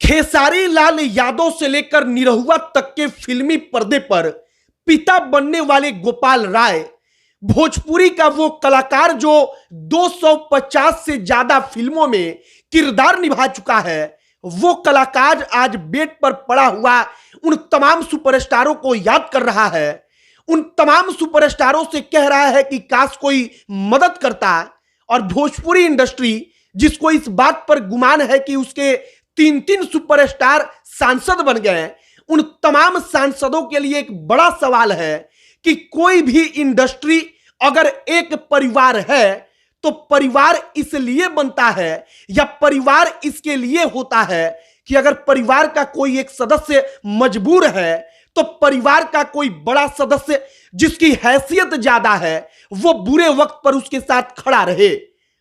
खेसारी लाल यादव से लेकर निरहुआ तक के फिल्मी पर्दे पर पिता बनने वाले गोपाल राय भोजपुरी का वो कलाकार जो 250 से ज्यादा फिल्मों में किरदार निभा चुका है। वो कलाकार आज बेड पर पड़ा हुआ उन तमाम सुपरस्टारों को याद कर रहा है, उन तमाम सुपरस्टारों से कह रहा है कि काश कोई मदद करता। और भोजपुरी इंडस्ट्री जिसको इस बात पर गुमान है कि उसके 3 सुपरस्टार सांसद बन गए, उन तमाम सांसदों के लिए एक बड़ा सवाल है कि कोई भी इंडस्ट्री अगर एक परिवार है तो परिवार इसलिए बनता है या परिवार इसके लिए होता है कि अगर परिवार का कोई एक सदस्य मजबूर है तो परिवार का कोई बड़ा सदस्य जिसकी हैसियत ज्यादा है वो बुरे वक्त पर उसके साथ खड़ा रहे।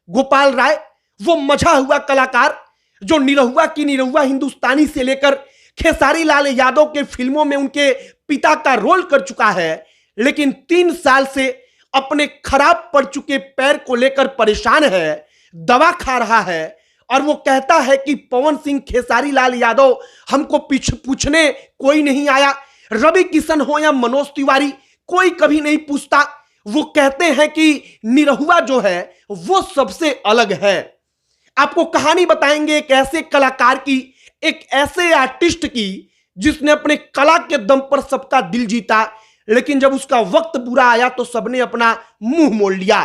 गोपाल राय वो मजा हुआ कलाकार जो निरहुआ हिंदुस्तानी से लेकर खेसारी लाल यादव के फिल्मों में उनके पिता का रोल कर चुका है, लेकिन 3 साल से अपने खराब पड़ चुके पैर को लेकर परेशान है, दवा खा रहा है और वो कहता है कि पवन सिंह खेसारी लाल यादव हमको पूछने कोई नहीं आया, रवि किशन हो या मनोज तिवारी कोई कभी नहीं पूछता। वो कहते हैं कि निरहुआ जो है वो सबसे अलग है। आपको कहानी बताएंगे एक ऐसे कलाकार की, एक ऐसे आर्टिस्ट की जिसने अपने कला के दम पर सबका दिल जीता, लेकिन जब उसका वक्त बुरा आया तो सबने अपना मुंह मोड़ लिया।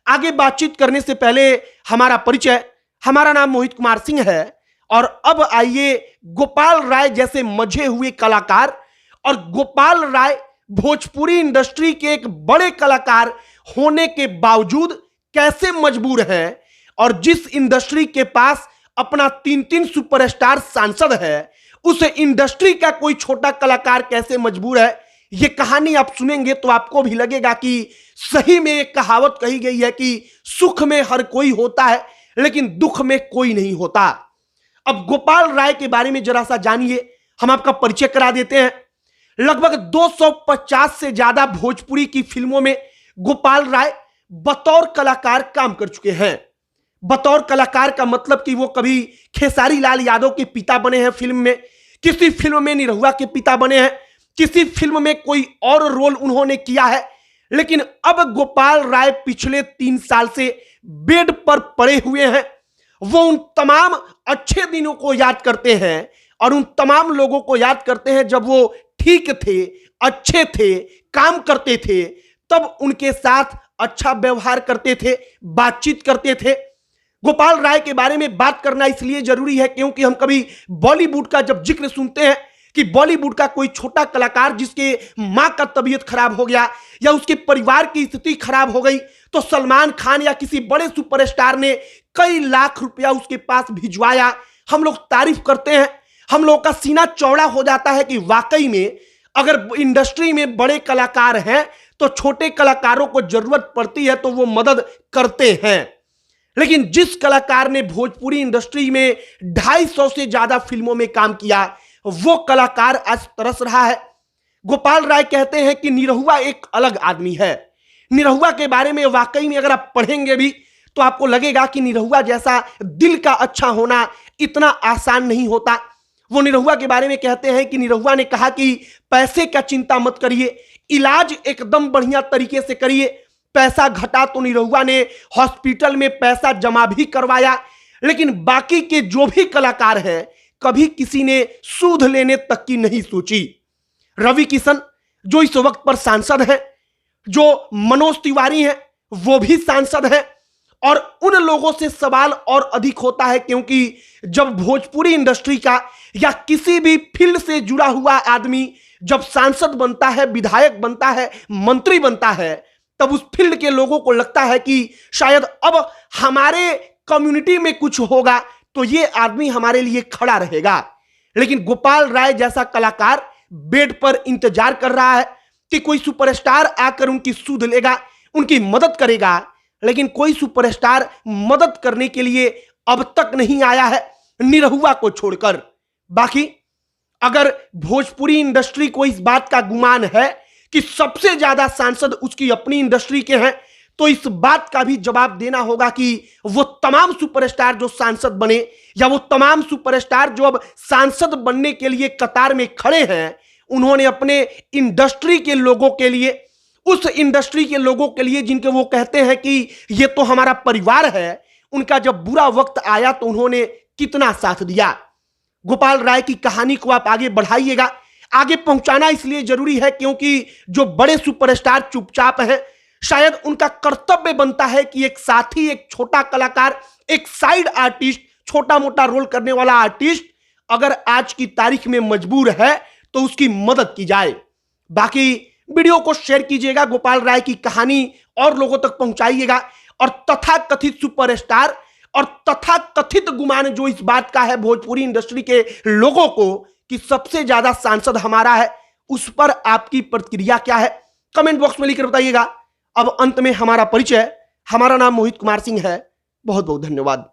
आगे बातचीत करने से पहले हमारा परिचय, हमारा नाम मोहित कुमार सिंह है और अब आइए गोपाल राय जैसे मजे हुए कलाकार और गोपाल राय भोजपुरी इंडस्ट्री के एक बड़े कलाकार होने के बावजूद कैसे मजबूर हैं और जिस इंडस्ट्री के पास अपना 3 सुपरस्टार सांसद है उस इंडस्ट्री का कोई छोटा कलाकार कैसे मजबूर है। ये कहानी आप सुनेंगे तो आपको भी लगेगा कि सही में एक कहावत कही गई है कि सुख में हर कोई होता है लेकिन दुख में कोई नहीं होता। अब गोपाल राय के बारे में जरा सा जानिए, हम आपका परिचय करा देते हैं। लगभग 250 से ज्यादा भोजपुरी की फिल्मों में गोपाल राय बतौर कलाकार काम कर चुके हैं। बतौर कलाकार का मतलब कि वो कभी खेसारी लाल यादव के पिता बने हैं फिल्म में, किसी फिल्म में निरहुआ के पिता बने हैं, किसी फिल्म में कोई और रोल उन्होंने किया है। लेकिन अब गोपाल राय पिछले 3 साल से बेड पर पड़े हुए हैं। वो उन तमाम अच्छे दिनों को याद करते हैं और उन तमाम लोगों को याद करते हैं जब वो ठीक थे, अच्छे थे, काम करते थे, तब उनके साथ अच्छा व्यवहार करते थे, बातचीत करते थे। गोपाल राय के बारे में बात करना इसलिए जरूरी है क्योंकि हम कभी बॉलीवुड का जब जिक्र सुनते हैं कि बॉलीवुड का कोई छोटा कलाकार जिसके मां का तबीयत खराब हो गया या उसके परिवार की स्थिति खराब हो गई तो सलमान खान या किसी बड़े सुपरस्टार ने कई लाख रुपया उसके पास भिजवाया, हम लोग तारीफ करते हैं, हम लोग का सीना चौड़ा हो जाता है कि वाकई में अगर इंडस्ट्री में बड़े कलाकार हैं तो छोटे कलाकारों को जरूरत पड़ती है तो वो मदद करते हैं। लेकिन जिस कलाकार ने भोजपुरी इंडस्ट्री में 250 से ज्यादा फिल्मों में काम किया वो कलाकार आज तरस रहा है। गोपाल राय कहते हैं कि निरहुआ एक अलग आदमी है। निरहुआ के बारे में वाकई में अगर आप पढ़ेंगे भी तो आपको लगेगा कि निरहुआ जैसा दिल का अच्छा होना इतना आसान नहीं होता। वो निरहुआ के बारे में कहते हैं कि निरहुआ ने कहा कि पैसे का चिंता मत करिए, इलाज एकदम बढ़िया तरीके से करिए। पैसा घटा तो निरहुआ ने हॉस्पिटल में पैसा जमा भी करवाया, लेकिन बाकी के जो भी कलाकार हैं कभी किसी ने सूद लेने तक की नहीं सोची। रवि किशन जो इस वक्त पर सांसद हैं, जो मनोज तिवारी हैं वो भी सांसद हैं और उन लोगों से सवाल और अधिक होता है क्योंकि जब भोजपुरी इंडस्ट्री का या किसी भी फील्ड से जुड़ा हुआ आदमी जब सांसद बनता है, विधायक बनता है, मंत्री बनता है, तब उस फील्ड के लोगों को लगता है कि शायद अब हमारे कम्युनिटी में कुछ होगा तो ये आदमी हमारे लिए खड़ा रहेगा। लेकिन गोपाल राय जैसा कलाकार बेड पर इंतजार कर रहा है कि कोई सुपरस्टार आकर उनकी सुध लेगा, उनकी मदद करेगा, लेकिन कोई सुपरस्टार मदद करने के लिए अब तक नहीं आया है निरहुआ को छोड़कर। बाकी अगर भोजपुरी इंडस्ट्री को इस बात का गुमान है कि सबसे ज्यादा सांसद उसकी अपनी इंडस्ट्री के हैं तो इस बात का भी जवाब देना होगा कि वो तमाम सुपरस्टार जो सांसद बने या वो तमाम सुपरस्टार जो अब सांसद बनने के लिए कतार में खड़े हैं, उन्होंने अपने इंडस्ट्री के लोगों के लिए, उस इंडस्ट्री के लोगों के लिए जिनके वो कहते हैं कि ये तो हमारा परिवार है, उनका जब बुरा वक्त आया तो उन्होंने कितना साथ दिया। गोपाल राय की कहानी को आप आगे बढ़ाइएगा। आगे पहुंचाना इसलिए जरूरी है क्योंकि जो बड़े सुपरस्टार चुपचाप हैं, शायद उनका कर्तव्य बनता है कि एक साथी, एक छोटा कलाकार, एक साइड आर्टिस्ट, छोटा मोटा रोल करने वाला आर्टिस्ट अगर आज की तारीख में मजबूर है तो उसकी मदद की जाए। बाकी वीडियो को शेयर कीजिएगा, गोपाल राय की कहानी और लोगों तक पहुंचाइएगा, और तथाकथित सुपरस्टार और तथाकथित गुमान जो इस बात का है भोजपुरी इंडस्ट्री के लोगों को कि सबसे ज्यादा सांसद हमारा है, उस पर आपकी प्रतिक्रिया क्या है कमेंट बॉक्स में लिखकर बताइएगा। अब अंत में हमारा परिचय, हमारा नाम मोहित कुमार सिंह है। बहुत बहुत धन्यवाद।